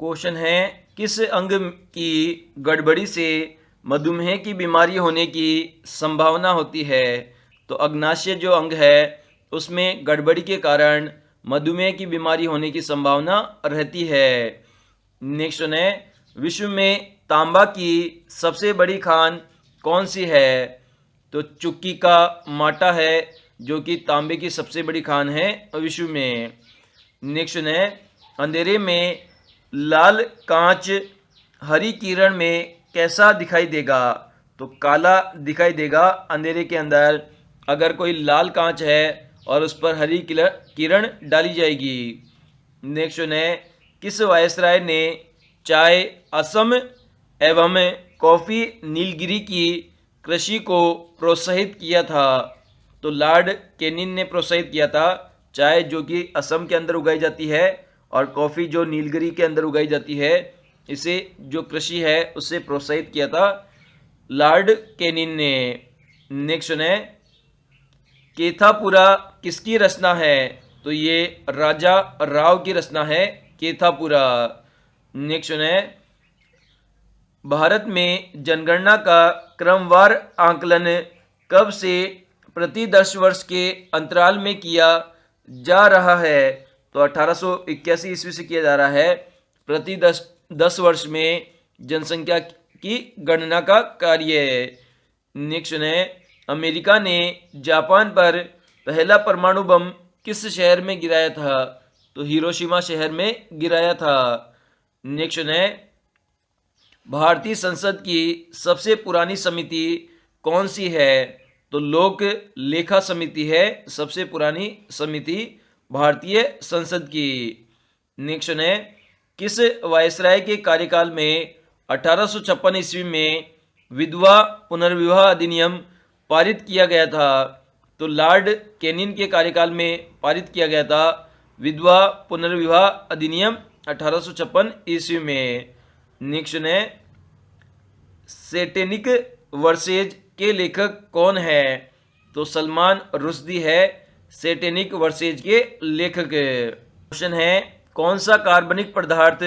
Question है, किस अंग की गड़बड़ी से मधुमेह की बीमारी होने की संभावना होती है? तो अग्नाशय जो अंग है उसमें गड़बड़ी के कारण मधुमेह की बीमारी होने की संभावना रहती है। नेक्स्ट है, विश्व में तांबा की सबसे बड़ी खान कौन सी है? तो चुक्की का माटा है जो कि तांबे की सबसे बड़ी खान है विश्व में। नेक्स्ट है, अंधेरे में लाल कांच हरी किरण में कैसा दिखाई देगा? तो काला दिखाई देगा अंधेरे के अंदर अगर कोई लाल कांच है और उस पर हरी किरण डाली जाएगी। नेक्स्ट है, किस वायसराय ने चाय असम एवं कॉफ़ी नीलगिरी की कृषि को प्रोत्साहित किया था? तो लॉर्ड केनिन ने प्रोत्साहित किया था। चाय जो कि असम के अंदर उगाई जाती है और कॉफ़ी जो नीलगिरी के अंदर उगाई जाती है, इसे जो कृषि है उससे प्रोत्साहित किया था लॉर्ड केनिन ने। नेक्स्ट है, केथापुरा किसकी रचना है? तो ये राजा राव की रचना है केथापुरा। नेक्स्ट है, भारत में जनगणना का क्रमवार आकलन कब से प्रति 10 वर्ष के अंतराल में किया जा रहा है? तो 1881 ईस्वी से किया जा रहा है। प्रति 10 वर्ष में जनसंख्या की गणना का कार्य। नेक्स्ट है, अमेरिका ने जापान पर पहला परमाणु बम किस शहर में गिराया था? तो हिरोशिमा शहर में गिराया था। नेक्स्ट है, भारतीय संसद की सबसे पुरानी समिति कौन सी है? तो लोक लेखा समिति है सबसे पुरानी समिति भारतीय संसद की। नेक्स्ट है, किस वायसराय के कार्यकाल में 1856 ईस्वी में विधवा पुनर्विवाह अधिनियम पारित किया गया था? तो लॉर्ड केनिन के कार्यकाल में पारित किया गया था विधवा पुनर्विवाह अधिनियम 1856 ईस्वी में। नेक्स्ट है, सैटेनिक वर्सेज के लेखक कौन है? तो सलमान रुश्दी है सैटेनिक वर्सेज के लेखक। क्वेश्चन है, कौन सा कार्बनिक पदार्थ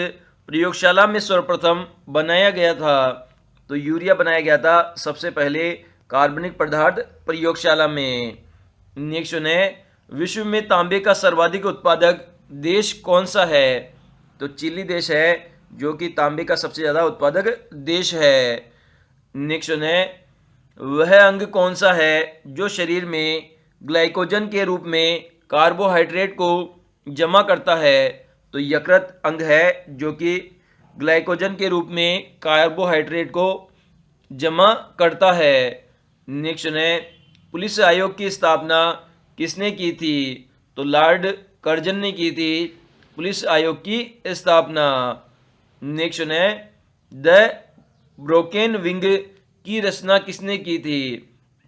प्रयोगशाला में सर्वप्रथम बनाया गया था? तो यूरिया बनाया गया था सबसे पहले कार्बनिक पदार्थ प्रयोगशाला में। नेक्स्ट है, विश्व में तांबे का सर्वाधिक उत्पादक देश कौन सा है? तो चिली देश है जो कि तांबे का सबसे ज़्यादा उत्पादक देश है। नेक्स्ट है, वह अंग कौन सा है जो शरीर में ग्लाइकोजन के रूप में कार्बोहाइड्रेट को जमा करता है? तो यकृत अंग है जो कि ग्लाइकोजन के रूप में कार्बोहाइड्रेट को जमा करता है। नेक्स्ट है, पुलिस आयोग की स्थापना किसने की थी? तो लॉर्ड कर्जन ने की थी पुलिस आयोग की स्थापना। नेक्स्ट है, द ब्रोकेन विंग की रचना किसने की थी?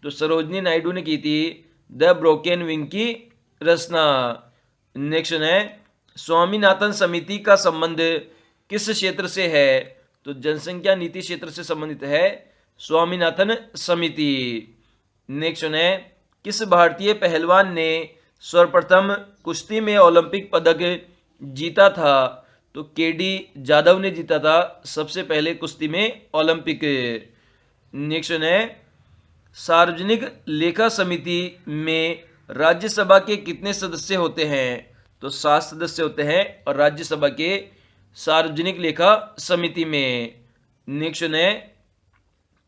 तो सरोजनी नायडू ने की थी द ब्रोकेन विंग की रचना। नेक्स्ट है, स्वामीनाथन समिति का संबंध किस क्षेत्र से है? तो जनसंख्या नीति क्षेत्र से संबंधित है स्वामीनाथन समिति। नेक्स्ट है, किस भारतीय पहलवान ने सर्वप्रथम कुश्ती में ओलंपिक पदक जीता था? तो केडी जाधव ने जीता था सबसे पहले कुश्ती में ओलंपिक। नेक्स्ट है, सार्वजनिक लेखा समिति में राज्यसभा के कितने सदस्य होते हैं? तो 7 सदस्य होते हैं और राज्यसभा के सार्वजनिक लेखा समिति में। नेक्स्ट है,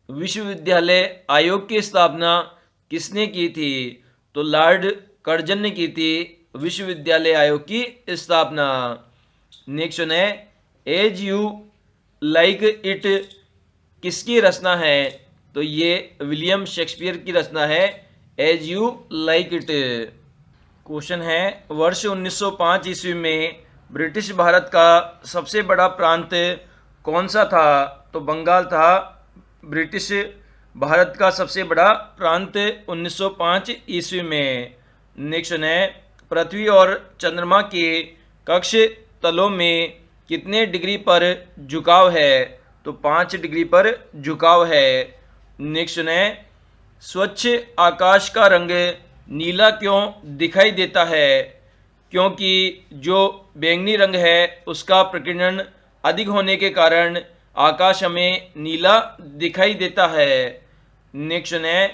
विश्वविद्यालय आयोग की स्थापना किसने की थी? तो लॉर्ड कर्जन ने की थी विश्वविद्यालय आयोग की स्थापना। नेक्स्ट है, एज यू लाइक इट किसकी रचना है? तो ये विलियम शेक्सपियर की रचना है As You Like It. Question है, वर्ष 1905 ईस्वी में ब्रिटिश भारत का सबसे बड़ा प्रांत कौन सा था? तो बंगाल था ब्रिटिश भारत का सबसे बड़ा प्रांत 1905 ईस्वी में। नेक्स्ट है, पृथ्वी और चंद्रमा के कक्ष तलों में कितने डिग्री पर झुकाव है? तो 5 डिग्री पर झुकाव है। नेक्स्ट है, स्वच्छ आकाश का रंग नीला क्यों दिखाई देता है? क्योंकि जो बैंगनी रंग है उसका प्रकीर्णन अधिक होने के कारण आकाश हमें नीला दिखाई देता है। नेक्स्ट है,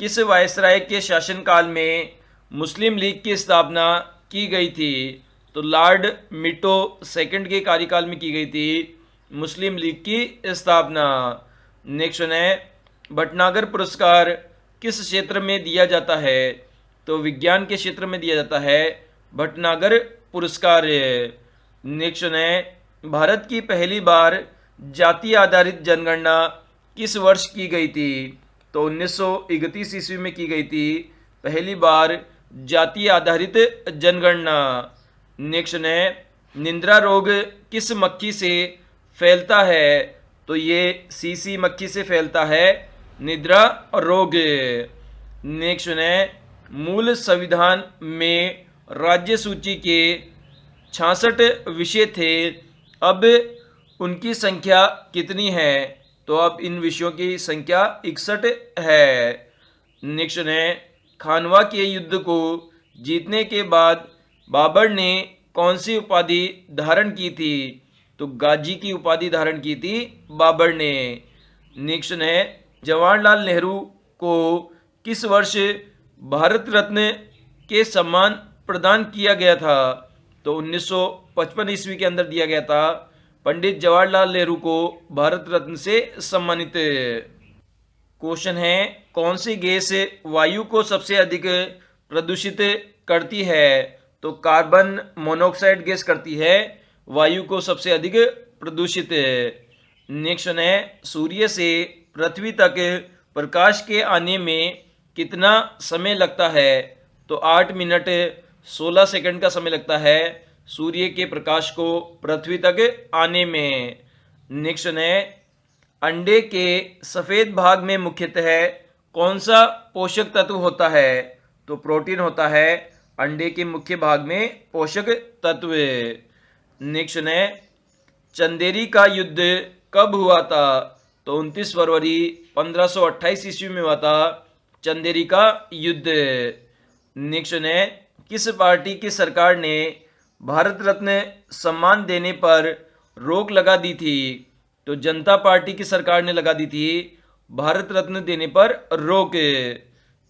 किस वायसराय के शासनकाल में मुस्लिम लीग की स्थापना की गई थी? तो लॉर्ड मिटो सेकंड के कार्यकाल में की गई थी मुस्लिम लीग की स्थापना। नेक्स्ट है, भटनागर पुरस्कार किस क्षेत्र में दिया जाता है? तो विज्ञान के क्षेत्र में दिया जाता है भटनागर पुरस्कार। नेक्स्ट है, भारत की पहली बार जाति आधारित जनगणना किस वर्ष की गई थी? तो 1931 ईस्वी में की गई थी पहली बार जाति आधारित जनगणना। नेक्स्ट है, निंद्रा रोग किस मक्खी से फैलता है? तो ये सीसी मक्खी से फैलता है निद्रा रोग। नेक्स्ट है, मूल संविधान में राज्य सूची के 66 विषय थे, अब उनकी संख्या कितनी है? तो अब इन विषयों की संख्या 61 है। नेक्स्ट है, खानवा के युद्ध को जीतने के बाद बाबर ने कौन सी उपाधि धारण की थी? तो गाजी की उपाधि धारण की थी बाबर ने। नेक्स्ट है, जवाहरलाल नेहरू को किस वर्ष भारत रत्न के सम्मान प्रदान किया गया था? तो 1955 ईस्वी के अंदर दिया गया था पंडित जवाहरलाल नेहरू को भारत रत्न से सम्मानित। क्वेश्चन है, कौन सी गैस वायु को सबसे अधिक प्रदूषित करती है? तो कार्बन मोनोऑक्साइड गैस करती है वायु को सबसे अधिक प्रदूषित। नेक्स्ट है, सूर्य से पृथ्वी तक प्रकाश के आने में कितना समय लगता है? तो 8 मिनट 16 सेकंड का समय लगता है सूर्य के प्रकाश को पृथ्वी तक आने में। नेक्स्ट है, अंडे के सफ़ेद भाग में मुख्यतः कौन सा पोषक तत्व होता है? तो प्रोटीन होता है अंडे के मुख्य भाग में पोषक तत्व। नेक्स्ट है, चंदेरी का युद्ध कब हुआ था? तो 29 फरवरी 1528 ईस्वी में हुआ था चंदेरी का युद्ध। नेक्स्ट है, किस पार्टी की सरकार ने भारत रत्न सम्मान देने पर रोक लगा दी थी? तो जनता पार्टी की सरकार ने लगा दी थी भारत रत्न देने पर रोक।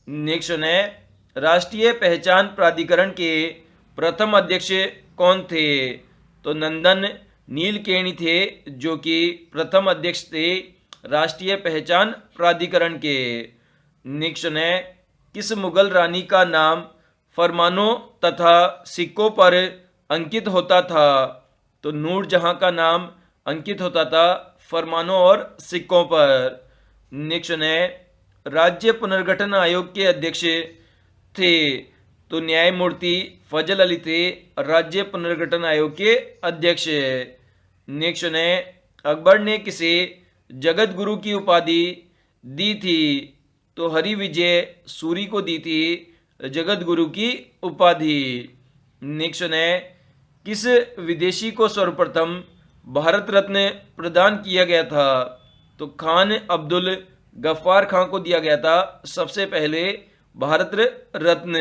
नेक्स्ट है, राष्ट्रीय पहचान प्राधिकरण के प्रथम अध्यक्ष कौन थे? तो नंदन नीलकेणी थे जो कि प्रथम अध्यक्ष थे राष्ट्रीय पहचान प्राधिकरण के। नेक्स्ट है, किस मुगल रानी का नाम फरमानों तथा सिक्कों पर अंकित होता था? तो नूरजहां का नाम अंकित होता था फरमानों और सिक्कों पर। नेक्स्ट है, राज्य पुनर्गठन आयोग के अध्यक्ष थे? तो न्यायमूर्ति फजल अली थे राज्य पुनर्गठन आयोग के अध्यक्ष। नेक्स्ट है, अकबर ने किसे जगत गुरु की उपाधि दी थी? तो हरि विजय सूरी को दी थी जगत गुरु की उपाधि। नेक्स्ट है, किस विदेशी को सर्वप्रथम भारत रत्न प्रदान किया गया था? तो खान अब्दुल गफ्फार खां को दिया गया था सबसे पहले भारत रत्न।